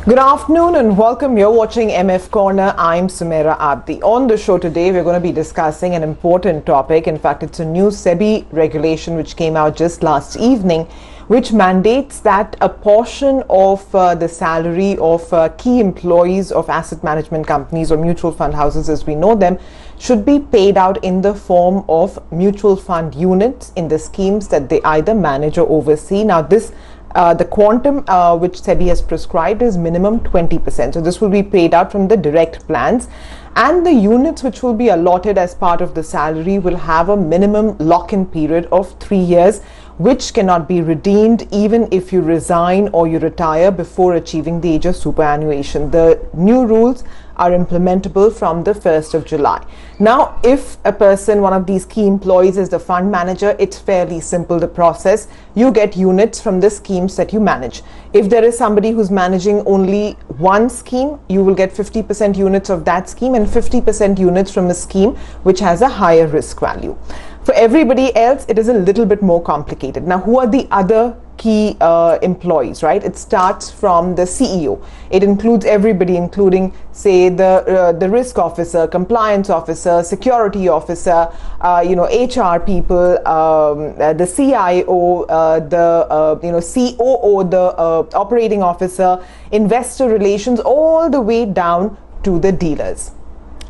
Good afternoon and welcome. You're watching MF Corner. I'm Sumaira Abidi. On the show today, we're going to be discussing an important topic. In fact, it's a new SEBI regulation which came out just last evening, which mandates that a portion of the salary of key employees of asset management companies or mutual fund houses as we know them should be paid out in the form of mutual fund units in the schemes that they either manage or oversee. Now, the quantum which SEBI has prescribed is minimum 20%. So this will be paid out from the direct plans, and the units which will be allotted as part of the salary will have a minimum lock-in period of 3 years, which cannot be redeemed even if you resign or you retire before achieving the age of superannuation. The new rules are implementable from the 1st of July. Now, if a person, one of these key employees, is the fund manager, it's fairly simple, the process. You get units from the schemes that you manage. If there is somebody who's managing only one scheme, you will get 50% units of that scheme and 50% units from a scheme which has a higher risk value. For everybody else, it is a little bit more complicated. Now, who are the other key employees, right? It starts from the CEO. It includes everybody, including, say, the risk officer, compliance officer, security officer, HR people, the CIO, the COO, the operating officer, investor relations, all the way down to the dealers.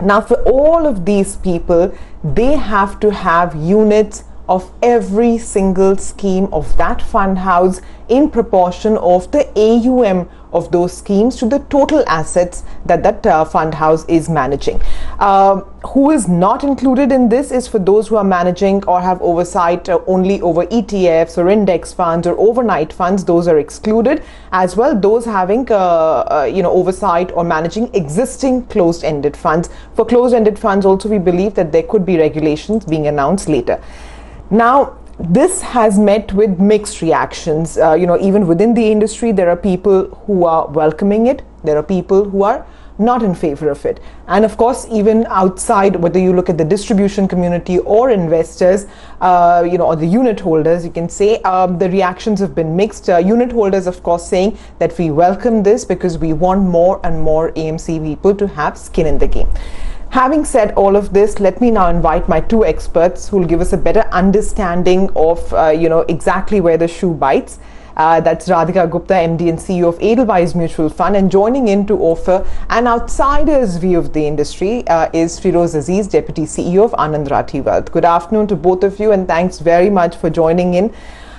Now, for all of these people, they have to have units of every single scheme of that fund house in proportion of the AUM of those schemes to the total assets that fund house is managing. Who is not included in this is for those who are managing or have oversight only over ETFs or index funds or overnight funds. Those are excluded, as well those having oversight or managing existing closed-ended funds. For closed-ended funds also, we believe that there could be regulations being announced later. Now, this has met with mixed reactions. Even within the industry, there are people who are welcoming it. There are people who are not in favor of it. And of course, even outside, whether you look at the distribution community or investors, or the unit holders, you can say the reactions have been mixed. Unit holders, of course, saying that we welcome this because we want more and more AMC people to have skin in the game. Having said all of this, let me now invite my two experts who will give us a better understanding of, exactly where the shoe bites. That's Radhika Gupta, MD and CEO of Edelweiss Mutual Fund, and joining in to offer an outsider's view of the industry is Firoz Aziz, Deputy CEO of Anand Rathi Wealth. Good afternoon to both of you, and thanks very much for joining in.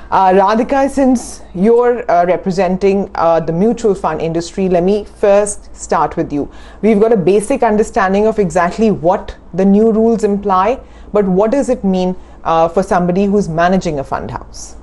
Radhika, since you're representing the mutual fund industry, let me first start with you. We've got a basic understanding of exactly what the new rules imply, but what does it mean for somebody who's managing a fund house?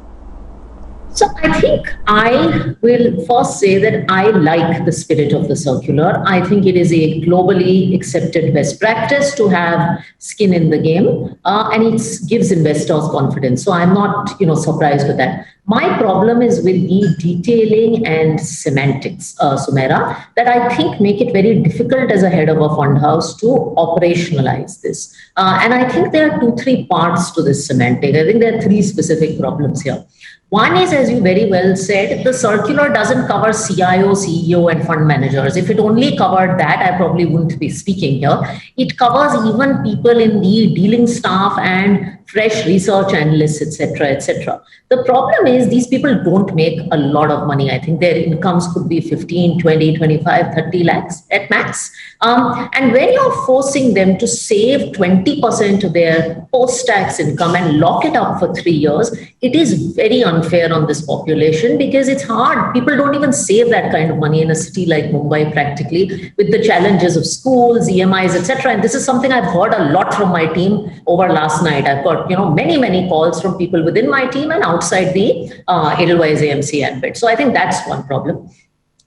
So I think I will first say that I like the spirit of the circular. I think it is a globally accepted best practice to have skin in the game, and it gives investors confidence. So I'm not, surprised with that. My problem is with the detailing and semantics, Sumaira, that I think make it very difficult as a head of a fund house to operationalize this. And I think there are 2-3 parts to this semantic. I think there are 3 specific problems here. One is, as you very well said, the circular doesn't cover CIO, CEO, and fund managers. If it only covered that, I probably wouldn't be speaking here. It covers even people in the dealing staff and fresh research analysts, etc., etc. The problem is these people don't make a lot of money. I think their incomes could be 15, 20, 25, 30 lakhs at max. And when you're forcing them to save 20% of their post-tax income and lock it up for 3 years, it is very unfair on this population because it's hard. People don't even save that kind of money in a city like Mumbai practically, with the challenges of schools, EMIs, etc. And this is something I've heard a lot from my team over last night. I've got many calls from people within my team and outside the Edelweiss AMC ambit. So I think that's one problem.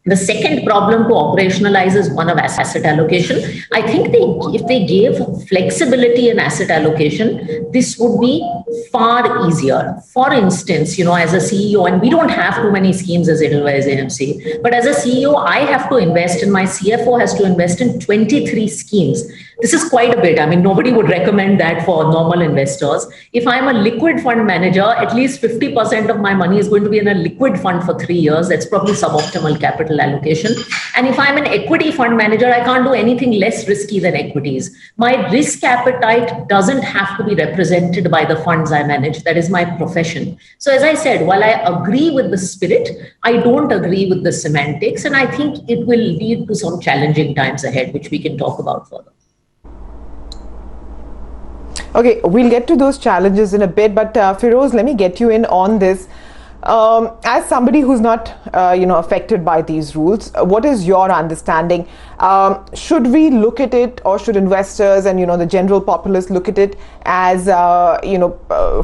The second problem to operationalize is one of asset allocation. I think if they gave flexibility in asset allocation, this would be far easier. For instance, as a CEO, and we don't have too many schemes as Edelweiss AMC, but as a CEO, I have to invest and my CFO has to invest in 23 schemes. This is quite a bit. I mean, nobody would recommend that for normal investors. If I'm a liquid fund manager, at least 50% of my money is going to be in a liquid fund for 3 years. That's probably suboptimal capital allocation. And if I'm an equity fund manager, I can't do anything less risky than equities. My risk appetite doesn't have to be represented by the funds I manage. That is my profession. So as I said, while I agree with the spirit, I don't agree with the semantics. And I think it will lead to some challenging times ahead, which we can talk about further. Okay, we'll get to those challenges in a bit, but Feroz, let me get you in on this. As somebody who's not, affected by these rules, what is your understanding? Should we look at it, or should investors and the general populace look at it as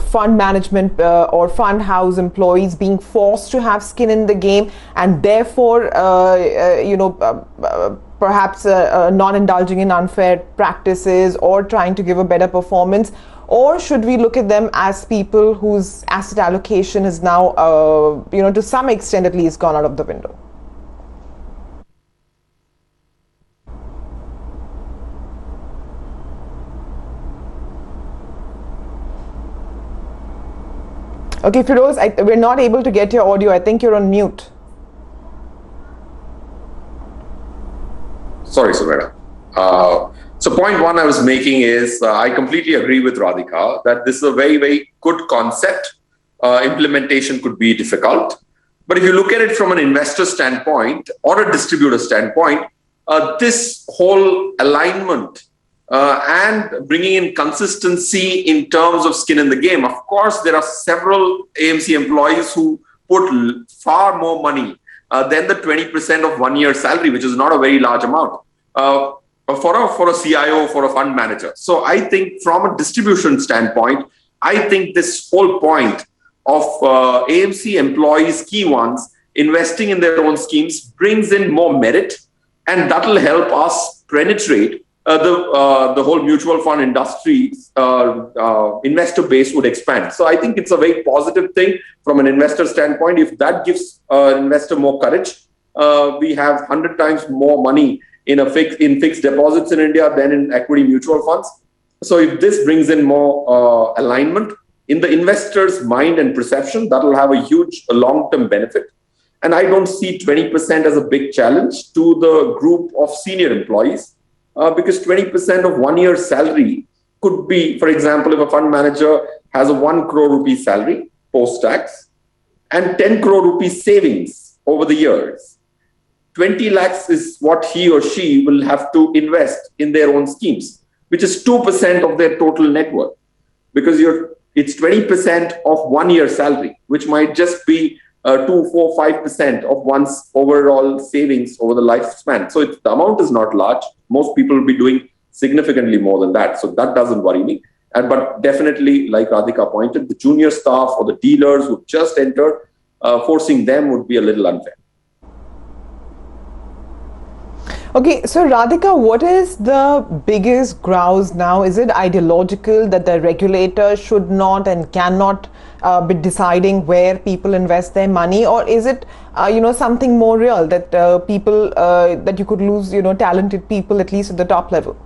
fund management or fund house employees being forced to have skin in the game, and therefore perhaps non-indulging in unfair practices or trying to give a better performance? Or should we look at them as people whose asset allocation is now, to some extent at least, gone out of the window? Okay, Feroz, we're not able to get your audio. I think you're on mute. Sorry, Sumaira. So point one I was making is I completely agree with Radhika that this is a very, very good concept. Implementation could be difficult. But if you look at it from an investor standpoint or a distributor standpoint, this whole alignment and bringing in consistency in terms of skin in the game. Of course, there are several AMC employees who put far more money than the 20% of 1 year salary, which is not a very large amount. For a CIO, for a fund manager. So I think from a distribution standpoint, I think this whole point of AMC employees, key ones, investing in their own schemes brings in more merit, and that will help us penetrate the whole mutual fund industry. Investor base would expand. So I think it's a very positive thing from an investor standpoint. If that gives an investor more courage, we have 100 times more money in fixed deposits in India than in equity mutual funds. So if this brings in more alignment in the investor's mind and perception, that will have a huge long-term benefit. And I don't see 20% as a big challenge to the group of senior employees, because 20% of 1 year salary could be, for example, if a fund manager has a 1 crore rupee salary post-tax and 10 crore rupee savings over the years, 20 lakhs is what he or she will have to invest in their own schemes, which is 2% of their total net worth, because it's 20% of 1 year salary, which might just be 2, 4, 5% of one's overall savings over the lifespan. So the amount is not large. Most people will be doing significantly more than that. So that doesn't worry me. But definitely, like Radhika pointed, the junior staff or the dealers who just entered, forcing them would be a little unfair. Okay, so Radhika, what is the biggest grouse now? Is it ideological that the regulator should not and cannot be deciding where people invest their money, or is it something more real that that you could lose talented people, at least at the top level?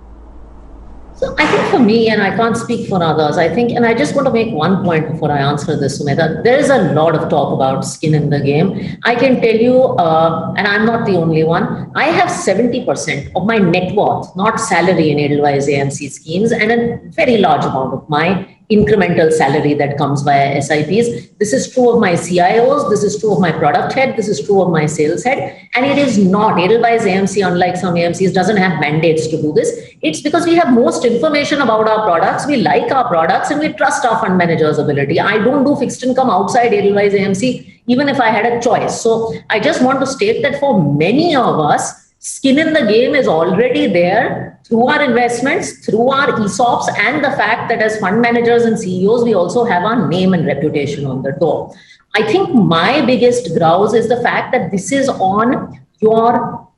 So I think for me, and I can't speak for others, I think, and I just want to make one point before I answer this, Sumedha, there is a lot of talk about skin in the game. I can tell you, and I'm not the only one, I have 70% of my net worth, not salary in Edelweiss AMC schemes, and a very large amount of my incremental salary that comes via SIPs. This is true of my CIOs, this is true of my product head, this is true of my sales head, and it is not, Edelweiss AMC, unlike some AMCs, doesn't have mandates to do this. It's because we have most information about our products, we like our products, and we trust our fund manager's ability. I don't do fixed income outside Edelweiss AMC, even if I had a choice. So I just want to state that for many of us, skin in the game is already there through our investments, through our ESOPs, and the fact that as fund managers and CEOs, we also have our name and reputation on the door. I think my biggest grouse is the fact that this is on your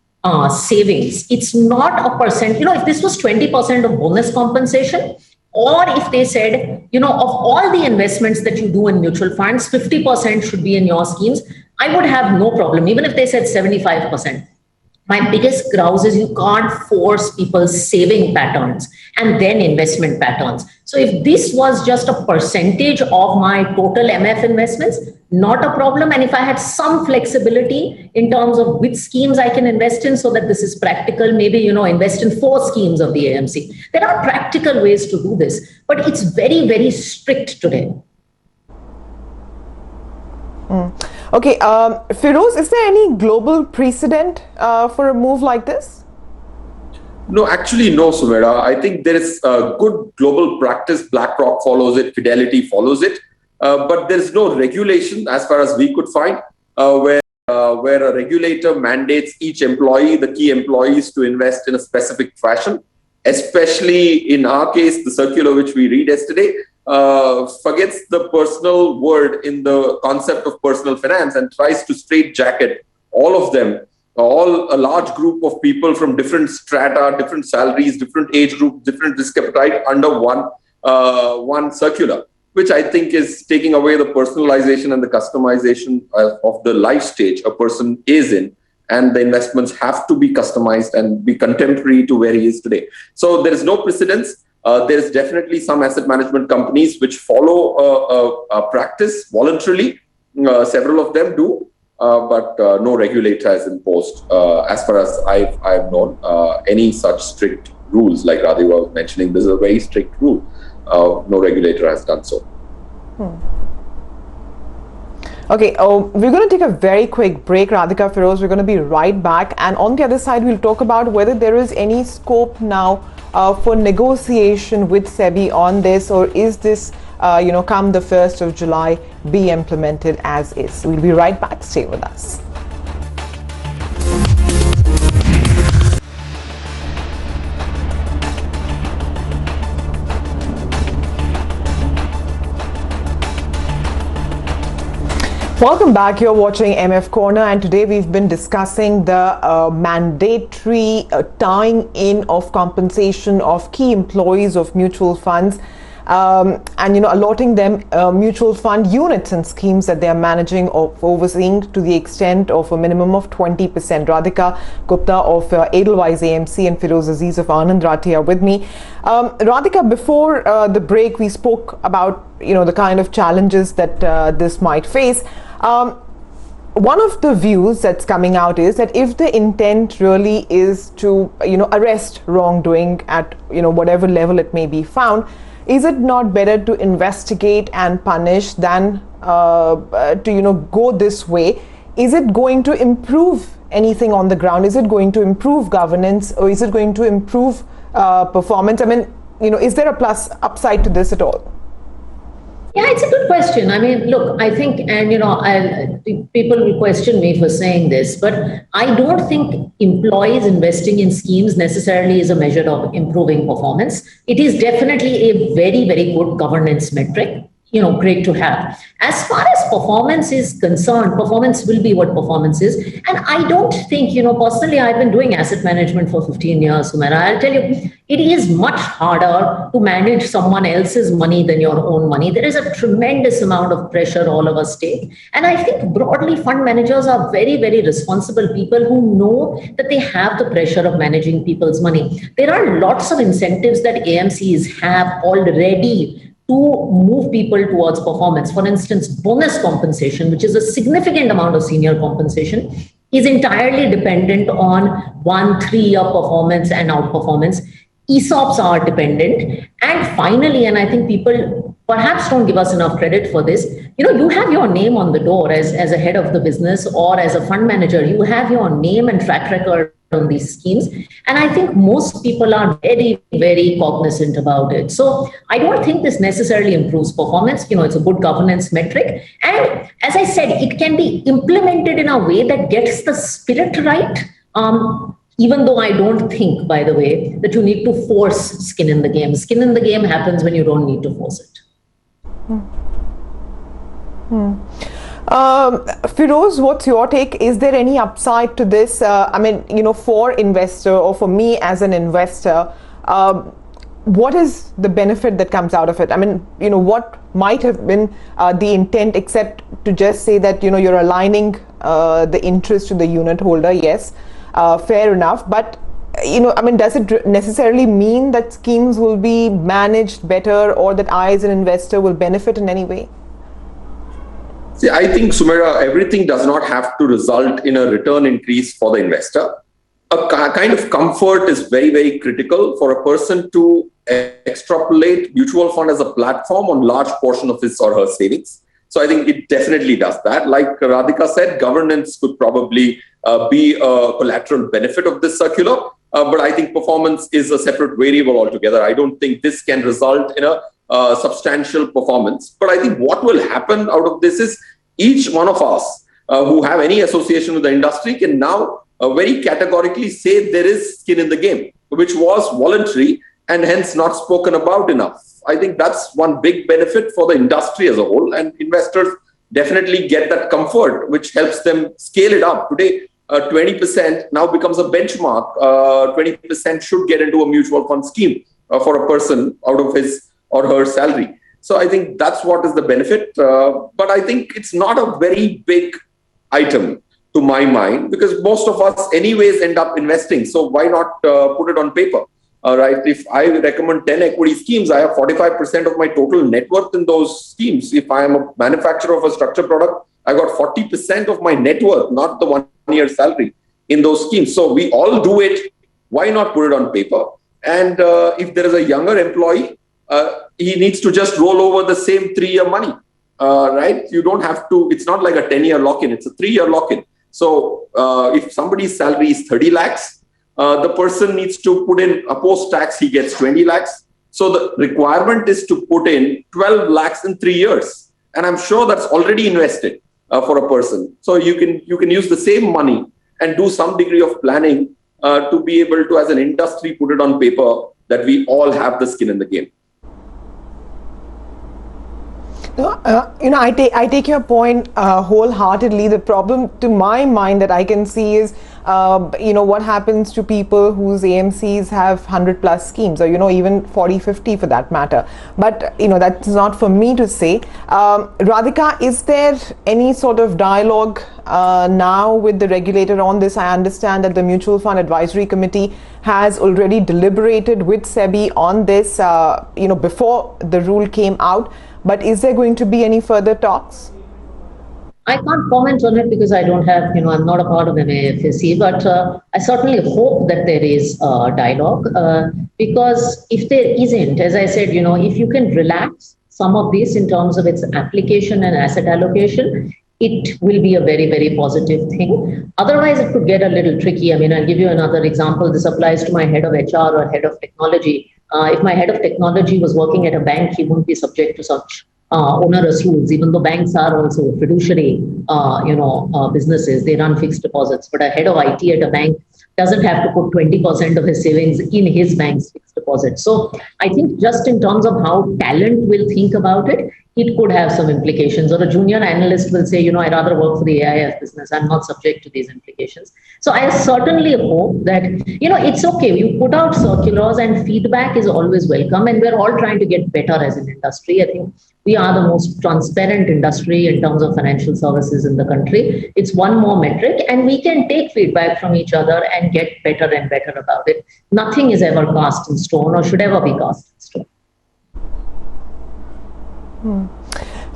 savings. It's not a percent. If this was 20% of bonus compensation, or if they said, of all the investments that you do in mutual funds, 50% should be in your schemes, I would have no problem, even if they said 75%. My biggest grouse is you can't force people's saving patterns and then investment patterns. So if this was just a percentage of my total MF investments, not a problem. And if I had some flexibility in terms of which schemes I can invest in so that this is practical, maybe, invest in 4 schemes of the AMC. There are practical ways to do this, but it's very, very strict today. Okay, Feroz, is there any global precedent for a move like this? No, actually, no, Sumaira. I think there is a good global practice. BlackRock follows it, Fidelity follows it, but there is no regulation, as far as we could find, where a regulator mandates each employee, the key employees, to invest in a specific fashion. Especially in our case, the circular which we read yesterday forgets the personal word in the concept of personal finance and tries to straitjacket all of them, a large group of people from different strata, different salaries, different age groups, different risk appetite under one circular, which I think is taking away the personalization and the customization of the life stage a person is in. And the investments have to be customized and be contemporary to where he is today. So there is no precedence. There is definitely some asset management companies which follow a practice voluntarily. Several of them do, but no regulator has imposed, as far as I've known, any such strict rules. Like Radhika was mentioning, this is a very strict rule. No regulator has done so. Okay, we're going to take a very quick break, Radhika, Feroz. We're going to be right back. And on the other side, we'll talk about whether there is any scope now for negotiation with SEBI on this, or is this, come the 1st of July, be implemented as is. We'll be right back. Stay with us. Welcome back. You're watching MF Corner, and today we've been discussing the mandatory tying in of compensation of key employees of mutual funds, and allotting them mutual fund units and schemes that they are managing or overseeing to the extent of a minimum of 20%. Radhika Gupta of Edelweiss AMC and Feroz Aziz of Anand Rathi are with me. Radhika, before the break, we spoke about the kind of challenges that this might face. One of the views that's coming out is that if the intent really is to arrest wrongdoing at whatever level it may be found, is it not better to investigate and punish than to go this way? Is it going to improve anything on the ground? Is it going to improve governance, or is it going to improve performance? I mean, is there a upside to this at all? Yeah, it's a good question. I mean, look, I think, and people will question me for saying this, but I don't think employees investing in schemes necessarily is a measure of improving performance. It is definitely a very, very good governance metric. Great to have. As far as performance is concerned, performance will be what performance is. And I don't think, personally, I've been doing asset management for 15 years, Sumaira. I'll tell you, it is much harder to manage someone else's money than your own money. There is a tremendous amount of pressure all of us take. And I think broadly, fund managers are very, very responsible people who know that they have the pressure of managing people's money. There are lots of incentives that AMCs have already to move people towards performance. For instance, bonus compensation, which is a significant amount of senior compensation, is entirely dependent on 1-3-year performance and outperformance. ESOPs are dependent. And finally, and I think people perhaps don't give us enough credit for this, you have your name on the door as a head of the business or as a fund manager. You have your name and track record on these schemes. And I think most people are very, very cognizant about it. So I don't think this necessarily improves performance. It's a good governance metric. And as I said, it can be implemented in a way that gets the spirit right. Even though I don't think, by the way, that you need to force skin in the game. Skin in the game happens when you don't need to force it. Feroz, what's your take? Is there any upside to this? For investor or for me as an investor, what is the benefit that comes out of it? What might have been the intent, except to just say that, you're aligning the interest to the unit holder, yes. fair enough. But I mean, does it necessarily mean that schemes will be managed better, or that I as an investor will benefit in any way? See, I think, Sumaira, everything does not have to result in a return increase for the investor. A kind of comfort is very, very critical for a person to extrapolate mutual fund as a platform on large portion of his or her savings. So I think it definitely does that. Like Radhika said, governance could probably be a collateral benefit of this circular. But I think performance is a separate variable altogether. I don't think this can result in a substantial performance. But I think what will happen out of this is each one of us who have any association with the industry can now very categorically say there is skin in the game, which was voluntary and hence not spoken about enough. I think that's one big benefit for the industry as a whole, and investors definitely get that comfort, which helps them scale it up. Today, 20% now becomes a benchmark. 20% should get into a mutual fund scheme for a person out of his or her salary. So I think that's what is the benefit. But I think it's not a very big item to my mind, because most of us anyways end up investing. So why not put it on paper? Right? If I recommend 10 equity schemes, I have 45% of my total net worth in those schemes. If I am a manufacturer of a structured product, I got 40% of my net worth, not the 1 year salary, in those schemes. So we all do it. Why not put it on paper? And if there is a younger employee, he needs to just roll over the same 3-year money. Right? You don't have to, it's not like a 10-year lock-in, it's a 3-year lock-in. So if somebody's salary is 30 lakhs, the person needs to put in, a post-tax, he gets 20 lakhs. So the requirement is to put in 12 lakhs in 3 years. And I'm sure that's already invested for a person. So you can use the same money and do some degree of planning to be able to, as an industry, put it on paper that we all have the skin in the game. I take your point wholeheartedly. The problem to my mind that I can see is, what happens to people whose AMCs have 100+ schemes, or, even 40, 50 for that matter. But, that's not for me to say. Radhika, is there any sort of dialogue now with the regulator on this? I understand that the Mutual Fund Advisory Committee has already deliberated with SEBI on this, before the rule came out. But is there going to be any further talks? I can't comment on it because I don't have, I'm not a part of MFs, but I certainly hope that there is dialogue, because if there isn't, as I said, if you can relax some of this in terms of its application and asset allocation, it will be a very, very positive thing. Otherwise, it could get a little tricky. I mean, I'll give you another example. This applies to my head of HR or head of technology. If my head of technology was working at a bank, he wouldn't be subject to such onerous rules, even though banks are also fiduciary, businesses. They run fixed deposits. But a head of IT at a bank doesn't have to put 20% of his savings in his bank's fixed deposit. So I think just in terms of how talent will think about it, it could have some implications. Or a junior analyst will say, I'd rather work for the AIF business. I'm not subject to these implications. So I certainly hope that, it's okay. You put out circulars and feedback is always welcome. And we're all trying to get better as an industry. I think we are the most transparent industry in terms of financial services in the country. It's one more metric, and we can take feedback from each other and get better and better about it. Nothing is ever cast in stone or should ever be cast in stone.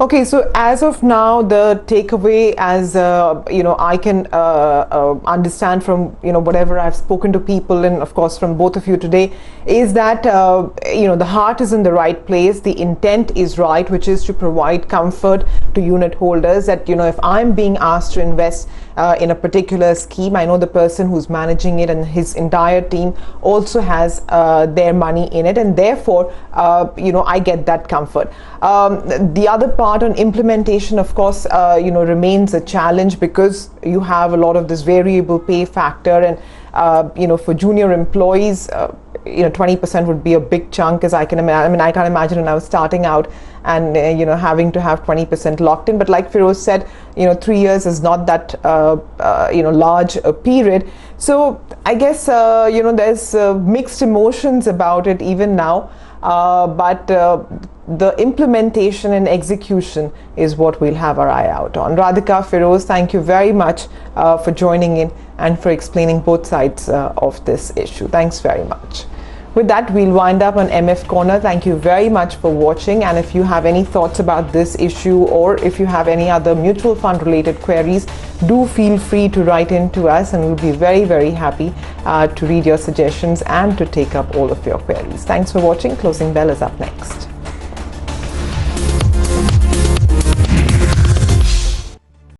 Okay, so as of now, the takeaway, as I can understand from whatever I've spoken to people, and of course from both of you today, is that the heart is in the right place, the intent is right, which is to provide comfort to unit holders. That if I'm being asked to invest in a particular scheme, I know the person who's managing it and his entire team also has their money in it, and therefore I get that comfort. The other part on implementation, of course, remains a challenge, because you have a lot of this variable pay factor, and for junior employees, 20% would be a big chunk, as I can imagine. I mean, I can't imagine when I was starting out and having to have 20% locked in. But like Feroz said, 3 years is not that large a period. So I guess there's mixed emotions about it even now. But the implementation and execution is what we'll have our eye out on. Radhika, Feroz, thank you very much for joining in and for explaining both sides of this issue. Thanks very much. With that, we'll wind up on MF Corner. Thank you very much for watching. And if you have any thoughts about this issue, or if you have any other mutual fund related queries, do feel free to write in to us, and we'll be very, very happy to read your suggestions and to take up all of your queries. Thanks for watching. Closing bell is up next.